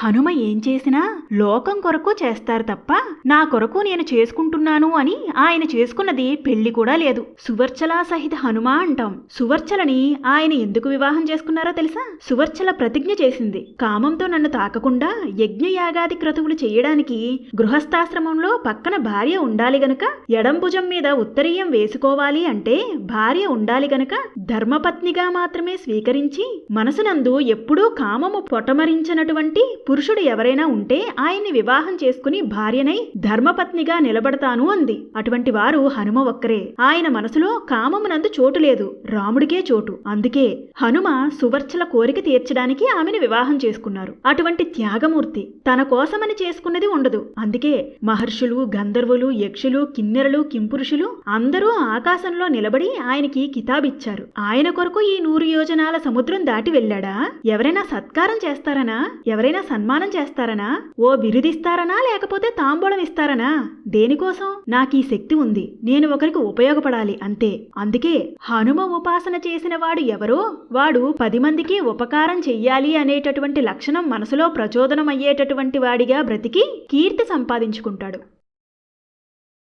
హనుమ ఏం చేసినా లోకం కొరకు చేస్తారు తప్ప నా కొరకు నేను చేసుకుంటున్నాను అని ఆయన చేసుకున్నది పెళ్లి కూడా లేదు. సువర్చలా సహిత హనుమ అంటాం. సువర్చలని ఆయన ఎందుకు వివాహం చేసుకున్నారో తెలుసా? సువర్చల ప్రతిజ్ఞ చేసింది, కామంతో నన్ను తాకకుండా యజ్ఞయాగాది క్రతువులు చేయడానికి గృహస్థాశ్రమంలో పక్కన భార్య ఉండాలి గనుక, ఎడం భుజం మీద ఉత్తరీయం వేసుకోవాలి అంటే భార్య ఉండాలి గనుక ధర్మపత్నిగా మాత్రమే స్వీకరించి, మనసునందు ఎప్పుడూ కామము పొటమరించినటువంటి పురుషుడు ఎవరైనా ఉంటే ఆయన్ని వివాహం చేసుకుని భార్యనై ధర్మపత్నిగా నిలబడతాను అంది. అటువంటి వారు హనుమ ఒక్కరే. ఆయన మనసులో కామమునందు చోటు లేదు, రాముడికే చోటు. అందుకే హనుమ సువర్చల కోరిక తీర్చడానికి ఆమెను వివాహం చేసుకున్నారు. అటువంటి త్యాగమూర్తి తన కోసమని చేసుకున్నది ఉండదు. అందుకే మహర్షులు, గంధర్వులు, యక్షులు, కిన్నెరలు, కింపురుషులు అందరూ ఆకాశంలో నిలబడి ఆయనకి కితాబిచ్చారు. ఆయన కొరకు ఈ 100 యోజనాల సముద్రం దాటి వెళ్ళాడా? ఎవరైనా సత్కారం చేస్తారనా? ఎవరైనా సన్మానం చేస్తారనా? ఓ బిరుదిస్తారనా? లేకపోతే తాంబూలం ఇస్తారనా? దేనికోసం? నాకీ శక్తి ఉంది, నేను ఒకరికి ఉపయోగపడాలి అంతే. అందుకే హనుమ ఉపాసన చేసిన వాడు ఎవరో వాడు 10 మందికి ఉపకారం చెయ్యాలి అనేటటువంటి లక్షణం మనసులో ప్రచోదనం అయ్యేటటువంటి వాడిగా బ్రతికి కీర్తి సంపాదించుకుంటాడు.